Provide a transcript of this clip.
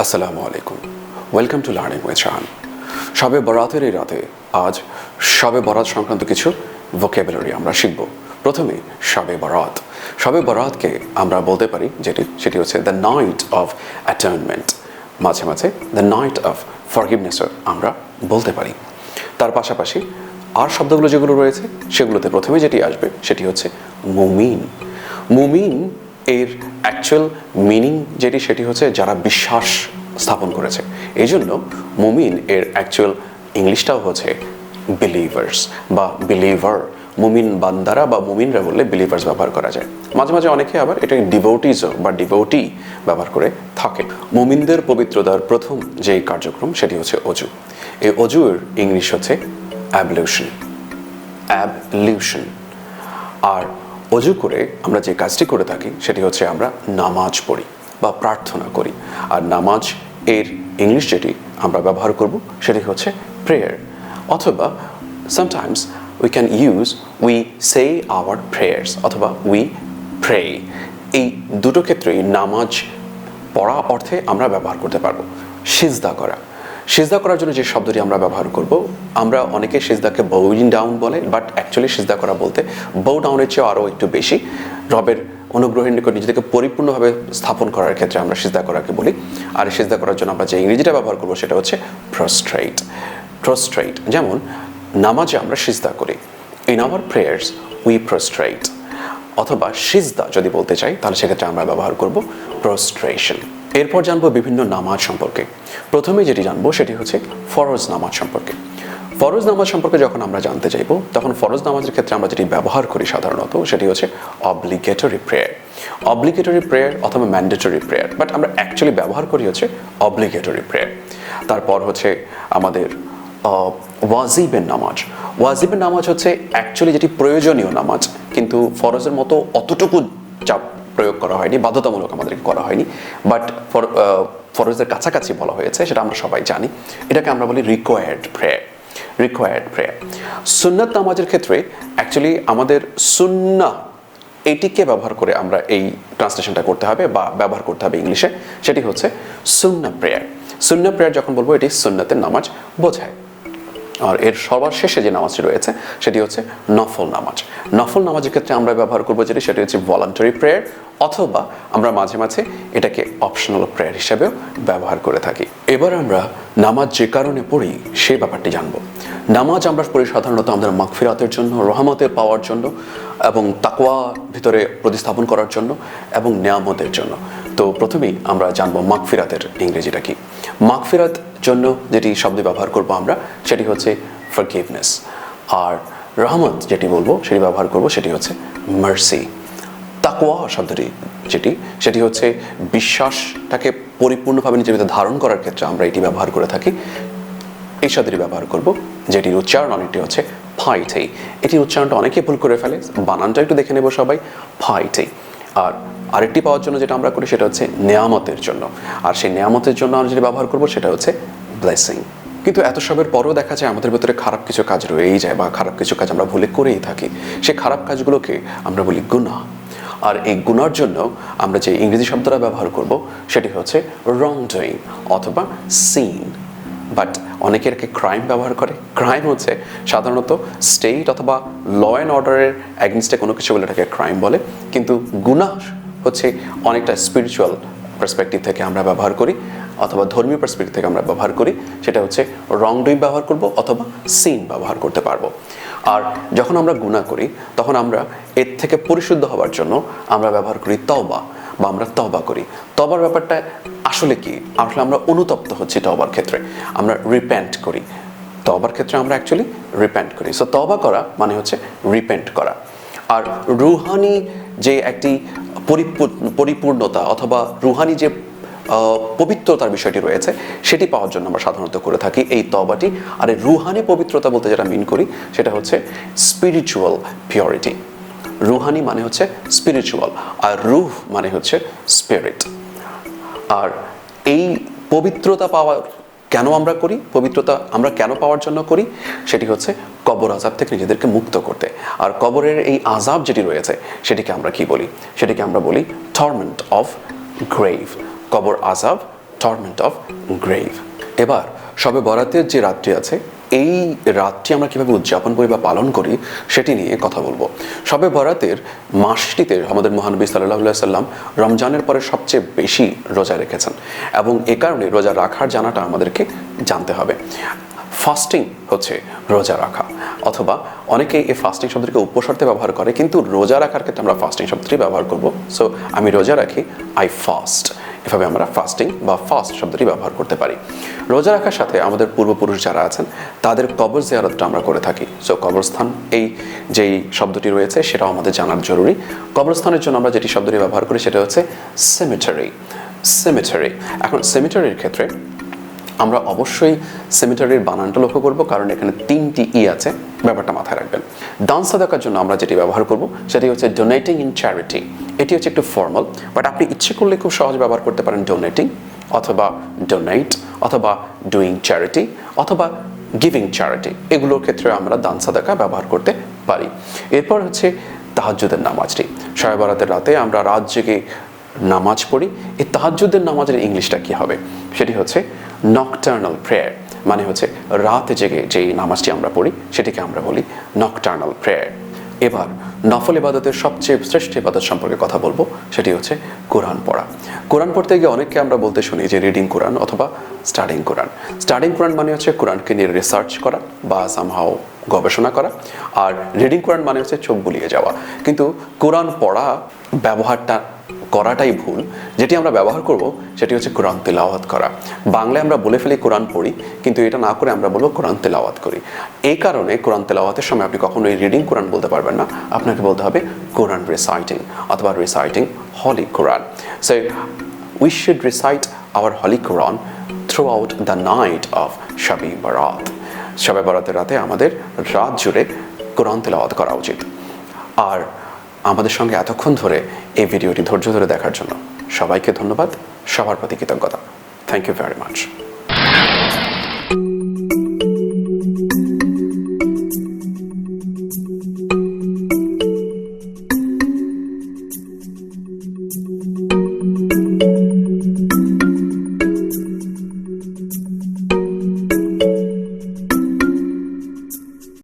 আসসালামু আলাইকুম। Welcome to learning with Shahan. শবে বরাতের এই রাতে আজ শবে বরাত সংক্রান্ত কিছু ভোকাবুলারি আমরা শিখব। প্রথমে শবে বরাত। শবে বরাতকে আমরা বলতে পারি সেটি হচ্ছে দ্য নাইট অফ অ্যাটর্নমেন্ট, মাঝে মাঝে দ্য নাইট অফ ফরগিভনেসও আমরা বলতে পারি। তার পাশাপাশি আর শব্দগুলো যেগুলো রয়েছে সেগুলোতে প্রথমে যেটি আসবে সেটি হচ্ছে মুমিন। মুমিন এর অ্যাকচুয়াল মিনিং সেটি হচ্ছে যারা বিশ্বাস স্থাপন করেছে। এই জন্য মুমিন এর অ্যাকচুয়াল ইংলিশটাও হচ্ছে বিলিভার্স বা বিলিভার। মুমিন বান্দারা বা মুমিনরা বললে বিলিভার্স ব্যবহার করা যায়। মাঝে মাঝে অনেকে আবার এটা ডিভোটিজও বা ডিভোটি ব্যবহার করে থাকে। মুমিনদের পবিত্রতার প্রথম যেই কার্যক্রম সেটি হচ্ছে অজু। এই অজুর ইংলিশ হচ্ছে অ্যাবলিউশন। আর অজু করে আমরা যে কাজটি করে থাকি সেটি হচ্ছে আমরা নামাজ পড়ি বা প্রার্থনা করি। আর নামাজ এর ইংলিশ যেটি আমরা ব্যবহার করব সেটি হচ্ছে প্রেয়ার, অথবা sometimes we say our prayers অথবা উই প্রে। এই দুটো ক্ষেত্রেই নামাজ পড়া অর্থে আমরা ব্যবহার করতে পারবো। সিজদা করার জন্য যে শব্দটি আমরা ব্যবহার করব, আমরা অনেকে সিজদাকে বোইং ডাউন বলে, বাট অ্যাকচুয়ালি সিজদা করা বলতে বো ডাউনের চেয়ে আরও একটু বেশি রবের অনুগ্রহের নিকট নিজেদেরকে পরিপূর্ণভাবে স্থাপন করার ক্ষেত্রে আমরা সিজদা করাকে বলি। আর সিজদা করার জন্য আমরা যে ইংরেজিটা ব্যবহার করবো সেটা হচ্ছে প্রস্ট্রেট। যেমন নামাজে আমরা সিজদা করি, in our prayers we prostate. অথবা সিজদা যদি বলতে চাই তাহলে সেক্ষেত্রে আমরা ব্যবহার করব প্রস্ট্রেশন। এরপর জানবো বিভিন্ন নামাজ সম্পর্কে। প্রথমে যেটি জানবো সেটি হচ্ছে ফরজ নামাজ সম্পর্কে। ফরজ নামাজ সম্পর্কে যখন আমরা জানতে চাইবো তখন ফরজ নামাজের ক্ষেত্রে আমরা যেটি ব্যবহার করি সাধারণত সেটি হচ্ছে অব্লিগেটরি প্রেয়ার অথবা ম্যান্ডেটরি প্রেয়ার, বাট আমরা অ্যাকচুয়ালি ব্যবহার করি হচ্ছে অব্লিগেটরি প্রেয়ার। তারপর হচ্ছে আমাদের ওয়াজিবের নামাজ হচ্ছে অ্যাকচুয়ালি যেটি প্রয়োজনীয় নামাজ, কিন্তু ফরজের মতো অতটুকু চাপ প্রয়োগ করা হয়নি, বাধ্যতামূলক আমাদেরকে করা হয়নি, বাট ফরজের কাছাকাছি বলা হয়েছে, সেটা আমরা সবাই জানি। এটাকে আমরা বলি রিকোয়ার্ড প্রেয়ার। সুন্নাত নামাজের ক্ষেত্রে অ্যাকচুয়ালি আমাদের সুন্নাহ এটিকে ব্যবহার করে আমরা এই ট্রান্সলেশনটা করতে হবে বা ব্যবহার করতে হবে ইংলিশে, সেটি হচ্ছে সুন্নাহ প্রেয়ার। যখন বলবো এটি সুন্নাতের নামাজ বোঝায়। আর এর সবার শেষে যে নামাজটি রয়েছে সেটি হচ্ছে নফল নামাজের ক্ষেত্রে আমরা ব্যবহার করবো সেটি হচ্ছে ভলান্টারি প্রেয়ার, অথবা আমরা মাঝে মাঝে এটাকে অপশনাল প্রেয়ার হিসেবেও ব্যবহার করে থাকি। এবার আমরা নামাজ যে কারণে পড়ি সেই ব্যাপারটি জানবো। নামাজ আমরা পড়ি সাধারণত আমাদের মাগফিরাতের জন্য, রহমতের পাওয়ার জন্য, এবং তাকওয়া ভিতরে প্রতিস্থাপন করার জন্য, এবং নিয়ামতের জন্য। তো প্রথমেই আমরা জানবো মাগফিরাতের ইংরেজিটা কি। মাগফিরাত জন্য যেটি শব্দ ব্যবহার করবো আমরা সেটি হচ্ছে ফরগিভনেস। আর রহমত যেটি বলবো সেটি ব্যবহার করবো সেটি হচ্ছে মার্সি। তাকওয়া শব্দটি সেটি হচ্ছে বিশ্বাসটাকে পরিপূর্ণভাবে নিজের ভিতরে ধারণ করার ক্ষেত্রে আমরা এটি ব্যবহার করে থাকি। এই শব্দটি ব্যবহার করব যেটির উচ্চারণ অনেকটি হচ্ছে ফাইটে। এটির উচ্চারণটা অনেকে ভুল করে ফেলে, বানানটা একটু দেখে নেব সবাই, ফাইটে। আর আরেকটি পাওয়ার জন্য যেটা আমরা করি সেটা হচ্ছে নেয়ামতের জন্য, আর সেই নেয়ামতের জন্য আমরা যেটা ব্যবহার করবো সেটা হচ্ছে ব্লেসিং। কিন্তু এত সবের পরেও দেখা যায় আমাদের ভেতরে খারাপ কিছু কাজ রয়েই যায়, বা খারাপ কিছু কাজ আমরা ভুলে করেই থাকি। সেই খারাপ কাজগুলোকে আমরা বলি গুনাহ। আর এই গুনার জন্য আমরা যে ইংরেজি শব্দটা ব্যবহার করব সেটি হচ্ছে রং ডুইং অথবা সিন, বাট অনেকে এটাকে ক্রাইম ব্যবহার করে। ক্রাইম হচ্ছে সাধারণত স্টেট অথবা ল অ্যান্ড অর্ডারের অ্যাগেনস্টে কোনো কিছু বলে এটাকে ক্রাইম বলে, কিন্তু গুনাহ হচ্ছে অনেকটা স্পিরিচুয়াল পার্সপেক্টিভ থেকে আমরা ব্যবহার করি, অথবা ধর্মীয় পার্সপেক্টিভ থেকে আমরা ব্যবহার করি। সেটা হচ্ছে রং ডুইং ব্যবহার করব অথবা সিন ব্যবহার করতে পারবো। আর যখন আমরা গুনাহ করি তখন আমরা এর থেকে পরিশুদ্ধ হওয়ার জন্য আমরা ব্যবহার করি তওবা, বা আমরা তওবা করি। তওবার ব্যাপারটা আসলে কি? আসলে আমরা অনুতপ্ত হচ্ছি তওবার ক্ষেত্রে, আমরা রিপেন্ট করি। তওবার ক্ষেত্রে আমরা অ্যাকচুয়ালি রিপেন্ট করি। সো তওবা করা মানে হচ্ছে রিপেন্ট করা। আর রুহানি যে একটি পরিপূর্ণতা অথবা রুহানি যে পবিত্রতার বিষয়টি রয়েছে সেটি পাওয়ার জন্য আমরা সাধারণত করে থাকি এই তওবাটি। আর এই রুহানি পবিত্রতা বলতে যেটা মিন করি সেটা হচ্ছে স্পিরিচুয়াল পিওরিটি। রুহানি মানে হচ্ছে স্পিরিচুয়াল, আর রুহ মানে হচ্ছে স্পিরিট। আর এই পবিত্রতা পাওয়ার কেন আমরা করি, পবিত্রতা আমরা কেন পাওয়ার জন্য করি, সেটি হচ্ছে কবর আযাব থেকে নিজেদেরকে মুক্ত করতে। আর কবরের এই আযাব যেটি রয়েছে সেটিকে আমরা কি বলি? সেটিকে আমরা বলি টর্মেন্ট অফ গ্রেভ। কবর আযাব টর্মেন্ট অফ গ্রেভ। এবার শবে বরাতের যে রাতটি আছে, এই রাতটি আমরা কীভাবে উদযাপন করি বা পালন করি সেটি নিয়ে কথা বলবো। শবে বরাতের মাসটিতে আমাদের মহানবী সাল্লাল্লাহু আলাইহি সাল্লাম রমজানের পরে সবচেয়ে বেশি রোজা রেখেছেন, এবং এ কারণে রোজা রাখার জানাটা আমাদেরকে জানতে হবে। ফাস্টিং হচ্ছে রোজা রাখা, অথবা অনেকে এই ফাস্টিং শব্দটিকে উপসর্গে ব্যবহার করে, কিন্তু রোজা রাখার ক্ষেত্রে আমরা ফাস্টিং শব্দটি ব্যবহার করব। সো আমি রোজা রাখি, আই ফাস্ট, এভাবে আমরা ফাস্টিং বা ফাস্ট শব্দটি ব্যবহার করতে পারি। রোজা রাখার সাথে আমাদের পূর্বপুরুষ যারা আছেন তাদের কবর জিয়ারতটা আমরা করে থাকি। সো কবরস্থান এই যেই শব্দটি রয়েছে সেটাও আমাদের জানার জরুরি। কবরস্থানের জন্য আমরা যেটি শব্দটি ব্যবহার করি সেটা হচ্ছে সেমেটারি। সেমেটারি। এখন সেমেটারির ক্ষেত্রে আমরা অবশ্যই সেমেটারির বানানটা লক্ষ্য করব, কারণ এখানে 3টি ই আছে, ব্যাপারটা মাথায় রাখবেন। দান সাদাকার জন্য আমরা যেটি ব্যবহার করব সেটি হচ্ছে ডোনেটিং ইন চ্যারিটি। এটি হচ্ছে একটু ফর্মাল, বাট আপনি ইচ্ছে করলে খুব সহজে ব্যবহার করতে পারেন ডোনেটিং, অথবা ডোনেট, অথবা ডুইং চ্যারিটি, অথবা গিভিং চ্যারিটি। এগুলোর ক্ষেত্রে আমরা দান সাদাকা ব্যবহার করতে পারি। এরপর হচ্ছে তাহাজ্জুদের নামাজটি। শবে বরাতের রাতে আমরা রাত জেগে নামাজ পড়ি। এই তাহাজ্জুদের নামাজের ইংলিশটা কি হবে? সেটি হচ্ছে নকটার্নাল প্রেয়ার, মানে হচ্ছে রাতে জেগে যেই নামাজটি আমরা পড়ি সেটিকে আমরা বলি নকটার্নাল প্রেয়ার। এবার নফল ইবাদতের সবচেয়ে শ্রেষ্ঠ ইবাদত সম্পর্কে কথা বলবো, সেটি হচ্ছে কোরআন পড়া। কোরআন পড়তে গিয়ে অনেককে আমরা বলতে শুনি যে রিডিং কোরআন অথবা স্টাডিং কোরআন। স্টাডিং কোরআন মানে হচ্ছে কোরআনকে নিয়ে রিসার্চ করা বা সামহাও গবেষণা করা, আর রিডিং কোরআন মানে হচ্ছে চোখ বুলিয়ে যাওয়া। কিন্তু কোরআন পড়া ব্যবহারটা করাটাই ভুল। যেটি আমরা ব্যবহার করব সেটি হচ্ছে কোরআন তেলাওয়াত করা। বাংলায় আমরা বলে ফেলি কোরআন পড়ি, কিন্তু এটা না করে আমরা বলবো কোরআন তেলাওয়াত করি। এই কারণে কোরআন তেলাওয়াতের সময় আপনি কখনোই রিডিং কোরআন বলতে পারবেন না, আপনাকে বলতে হবে কোরআন রিসাইটিং অথবা reciting holy Quran. So we should recite our holy Quran throughout the night of shab-e-barat। শবে বরাতের রাতে আমাদের রাত জুড়ে কোরআন তেলাওয়াত করা উচিত। আর আমাদের সঙ্গে এতক্ষণ ধরে এই ভিডিওটি ধৈর্য ধরে দেখার জন্য সবাইকে ধন্যবাদ, সবার প্রতি কৃতজ্ঞতা। Thank you very much.